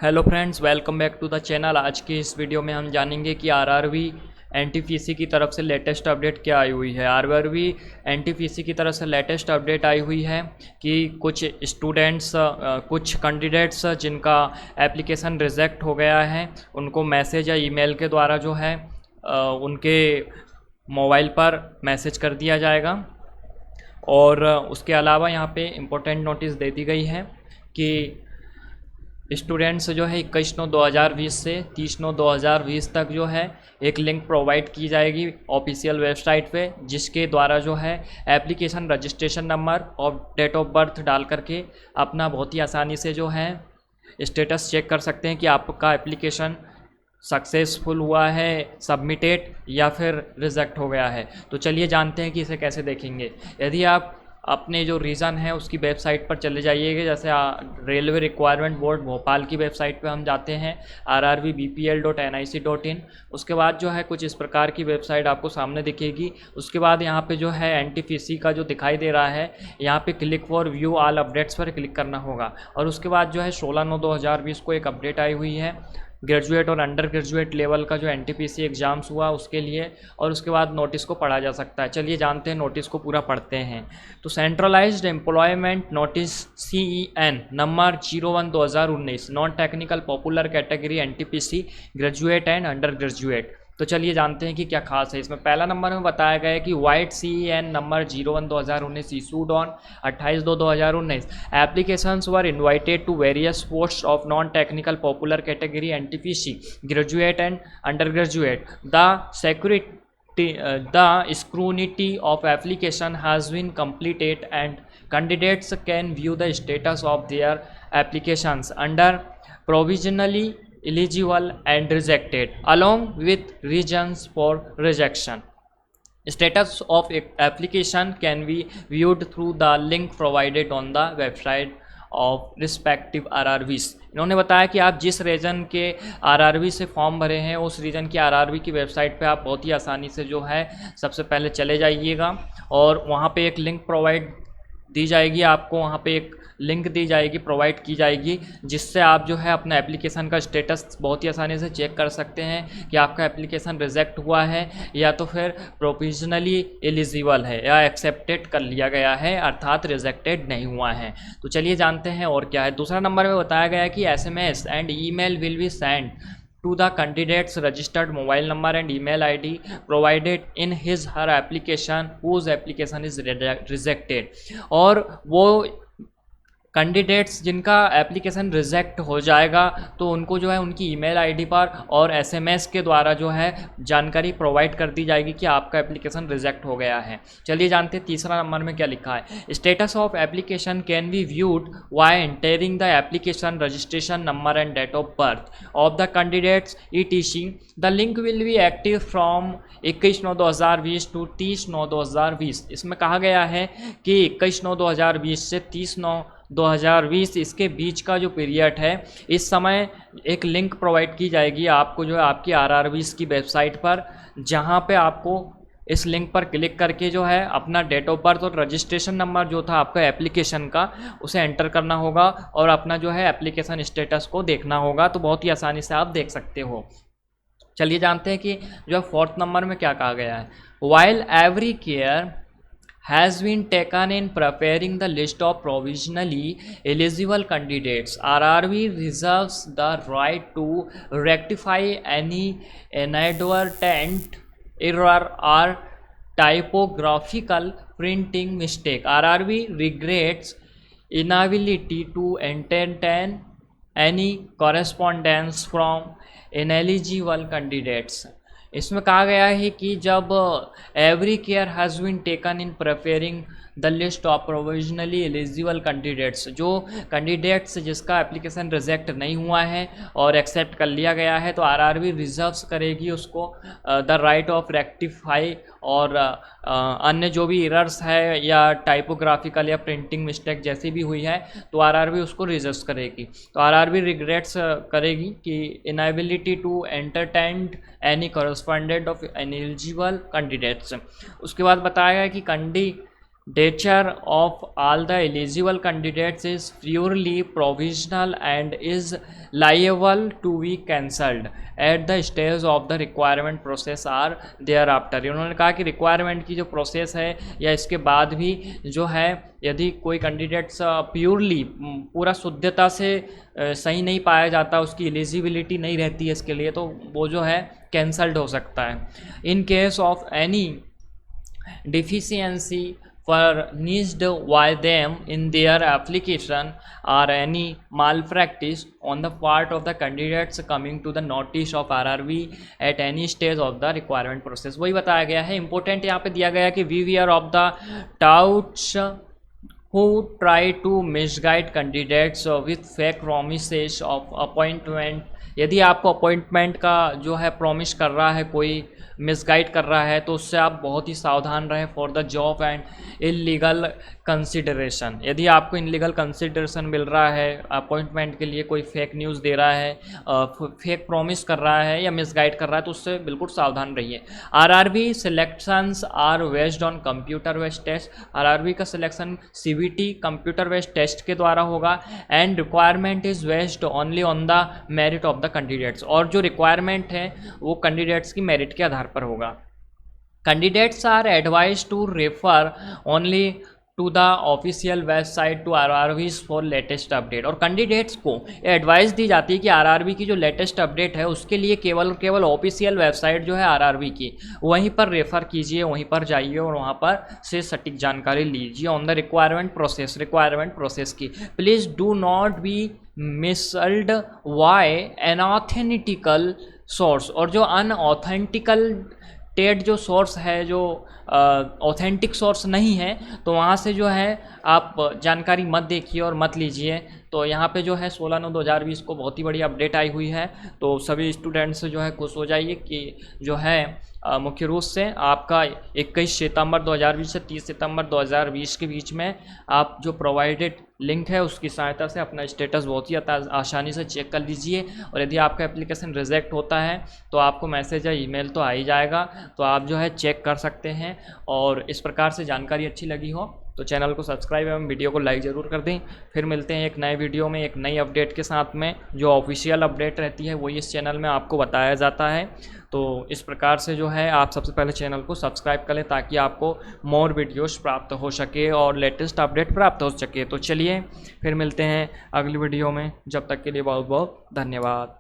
Hello friends, welcome back to the channel. आज की इस वीडियो में हम जानेंगे कि आरआरबी एनटीपीसी की तरफ से लेटेस्ट अपडेट क्या आई हुई है। आरआरबी एनटीपीसी की तरफ से लेटेस्ट अपडेट आई हुई है कि कुछ स्टूडेंट्स कुछ कैंडिडेट्स जिनका एप्लीकेशन रिजेक्ट हो गया है उनको मैसेज या ईमेल के द्वारा जो है उनके मोबाइल पर मैसेज कर दिया जाएगा। और उसके अलावा यहाँ पे इम्पोर्टेंट नोटिस दे दी गई है कि स्टूडेंट्स जो है 21/9/2020 से 30/9/2020 तक जो है एक लिंक प्रोवाइड की जाएगी ऑफिशियल वेबसाइट पे, जिसके द्वारा जो है एप्लीकेशन रजिस्ट्रेशन नंबर और डेट ऑफ बर्थ डाल करके अपना बहुत ही आसानी से जो है स्टेटस चेक कर सकते हैं कि आपका एप्लीकेशन सक्सेसफुल हुआ है, सबमिटेड, या फिर रिजेक्ट हो गया है। तो चलिए जानते हैं कि इसे कैसे देखेंगे। यदि आप अपने जो रीज़न है उसकी वेबसाइट पर चले जाइएगा, जैसे रेलवे रिक्वायरमेंट बोर्ड भोपाल की वेबसाइट पे हम जाते हैं rrbpl.nic.in। उसके बाद जो है कुछ इस प्रकार की वेबसाइट आपको सामने दिखेगी। उसके बाद यहाँ पे जो है एनटीपीसी का जो दिखाई दे रहा है यहाँ पे click for view all updates पर क्लिक करना होगा। और उसके बाद जो है 16/9/2020 को एक अपडेट आई हुई है ग्रेजुएट और अंडर ग्रेजुएट लेवल का जो एनटीपीसी एग्ज़ाम्स हुआ उसके लिए, और उसके बाद नोटिस को पढ़ा जा सकता है। चलिए जानते हैं, नोटिस को पूरा पढ़ते हैं। तो centralised employment notice CEN number 01/2019 non technical popular category NTPC graduate and under graduate. तो चलिए जानते हैं कि क्या खास है इसमें। पहला नंबर में बताया गया है कि vide CEN number 01/2019 issued on 28/2/2019 applications were invited to various posts of non technical popular category NTPC graduate and undergraduate. The scrutiny of application has been completed and candidates can view the status of their applications under provisionally eligible and rejected along with reasons for rejection. Status of application can be viewed through the link provided on the website of respective RRBs। इन्होंने बताया कि आप जिस reason के RRB से form भरे हैं उस रीजन की RRB की वेबसाइट पे आप बहुत ही आसानी से जो है सबसे पहले चले जाइएगा और वहाँ पे एक लिंक प्रोवाइड दी जाएगी आपको, वहाँ पे एक लिंक दी जाएगी, प्रोवाइड की जाएगी, जिससे आप जो है अपना एप्लीकेशन का स्टेटस बहुत ही आसानी से चेक कर सकते हैं कि आपका एप्लीकेशन रिजेक्ट हुआ है या तो फिर प्रोविजनली एलिजिबल है या एक्सेप्टेड कर लिया गया है, अर्थात रिजेक्टेड नहीं हुआ है। तो चलिए जानते हैं और क्या है। दूसरा नंबर में बताया गया है कि SMS and email will be send to the candidate's registered mobile number and email ID provided in his her application whose application is rejected। और वो कैंडिडेट्स जिनका एप्लीकेशन रिजेक्ट हो जाएगा तो उनको जो है उनकी ईमेल आईडी पर और SMS के द्वारा जो है जानकारी प्रोवाइड कर दी जाएगी कि आपका एप्लीकेशन रिजेक्ट हो गया है। चलिए जानते हैं तीसरा नंबर में क्या लिखा है। Status of application can be viewed by entering the application registration number and date of birth of the candidates ETC। The link will be active from 21/9/2020 to 30/9/2020। इसमें कहा गया है कि 21/9/2020 से 30/9/2020 इसके बीच का जो पीरियड है, इस समय एक लिंक प्रोवाइड की जाएगी आपको जो है आपकी RRBs की वेबसाइट पर, जहां पे आपको इस लिंक पर क्लिक करके जो है अपना डेट ऑफ बर्थ और रजिस्ट्रेशन नंबर जो था आपका एप्लीकेशन का उसे एंटर करना होगा और अपना जो है एप्लीकेशन स्टेटस को देखना होगा। तो बहुत ही आसानी से आप देख सकते हो। चलिए जानते हैं कि जो फोर्थ नंबर में क्या कहा गया है। While every care has been taken in preparing the list of provisionally eligible candidates, RRB reserves the right to rectify any inadvertent error or typographical printing mistake। RRB regrets inability to entertain any correspondence from ineligible candidates। इसमें कहा गया है कि जब every care has been taken in preparing the list of provisionally eligible candidates, जो candidates जिसका application reject नहीं हुआ है और एक्सेप्ट कर लिया गया है, तो RRB रिजर्व्स करेगी उसको द राइट ऑफ रेक्टिफाई और अन्य जो भी एरर्स है या टाइपोग्राफिकल या प्रिंटिंग मिस्टेक जैसी भी हुई है तो RRB उसको रिजर्व करेगी। तो RRB रिग्रेट्स करेगी कि inability to entertain any correspondent of eligible candidates. उसके बाद बताया गया कि nature of all the eligible candidates is purely provisional and is liable to be cancelled at the stage of the requirement process or thereafter। उन्होंने कहा कि requirement की जो प्रोसेस है या इसके बाद भी जो है यदि कोई कैंडिडेट्स प्योरली पूरा शुद्धता से सही नहीं पाया जाता, उसकी एलिजिबिलिटी नहीं रहती है इसके लिए, तो वो जो है कैंसल्ड हो सकता है। In case of any deficiency furnished by them in their application or any malpractice on the part of the candidates coming to the notice of RRB at any stage of the requirement process। वही बताया गया है। Important यहाँ पे दिया गया है कि beware of the touts who try to misguide candidates with fake promises of appointment। यदि आपको अपॉइंटमेंट का जो है प्रॉमिस कर रहा है, कोई मिसगाइड कर रहा है, तो उससे आप बहुत ही सावधान रहें। For the job and illegal consideration, यदि आपको इलीगल कंसिडरेशन मिल रहा है, अपॉइंटमेंट के लिए कोई फेक न्यूज़ दे रहा है, फेक प्रॉमिस कर रहा है या मिसगाइड कर रहा है, तो उससे बिल्कुल सावधान रहिए। RRB selections are based on computer based test. RRB का selection CBT computer based test के द्वारा होगा। And requirement is based only on the merit of the candidates, और जो रिक्वायरमेंट है वो कैंडिडेट्स की मेरिट के आधार पर होगा। Candidates are advise to refer only to the official website to RRBs for latest update. और कैंडिडेट्स को एडवाइस दी जाती है कि आरआरबी की जो लेटेस्ट अपडेट है उसके लिए केवल ऑफिशियल वेबसाइट जो है आरआरबी की, वहीं पर रेफ़र कीजिए, वहीं पर जाइए और वहाँ पर से सटीक जानकारी लीजिए ऑन द रिक्वायरमेंट प्रोसेस की। Please do not be misled by unauthentical source. और जो अनऑथेंटिकल टेट जो सोर्स है, जो ऑथेंटिक सोर्स नहीं है, तो वहाँ से जो है आप जानकारी मत देखिए और मत लीजिए। तो यहाँ पे जो है 16/9/2020 को बहुत ही बड़ी अपडेट आई हुई है, तो सभी स्टूडेंट्स जो है खुश हो जाइए कि जो है मुख्य रूप से आपका 21 सितंबर 2020 से 30 सितंबर 2020 के बीच में आप जो प्रोवाइडेड लिंक है उसकी सहायता से अपना स्टेटस बहुत ही आसानी से चेक कर लीजिए। और यदि आपका एप्लीकेशन रिजेक्ट होता है तो आपको मैसेज या ईमेल तो आ ही जाएगा, तो आप जो है चेक कर सकते हैं। और इस प्रकार से जानकारी अच्छी लगी हो तो चैनल को सब्सक्राइब एवं वीडियो को लाइक ज़रूर कर दें। फिर मिलते हैं एक नए वीडियो में एक नई अपडेट के साथ में। जो ऑफिशियल अपडेट रहती है वही इस चैनल में आपको बताया जाता है। तो इस प्रकार से जो है आप सबसे पहले चैनल को सब्सक्राइब कर लें ताकि आपको मोर वीडियोस प्राप्त हो सके और लेटेस्ट अपडेट प्राप्त हो सके। तो चलिए फिर मिलते हैं अगली वीडियो में, जब तक के लिए बहुत बहुत धन्यवाद।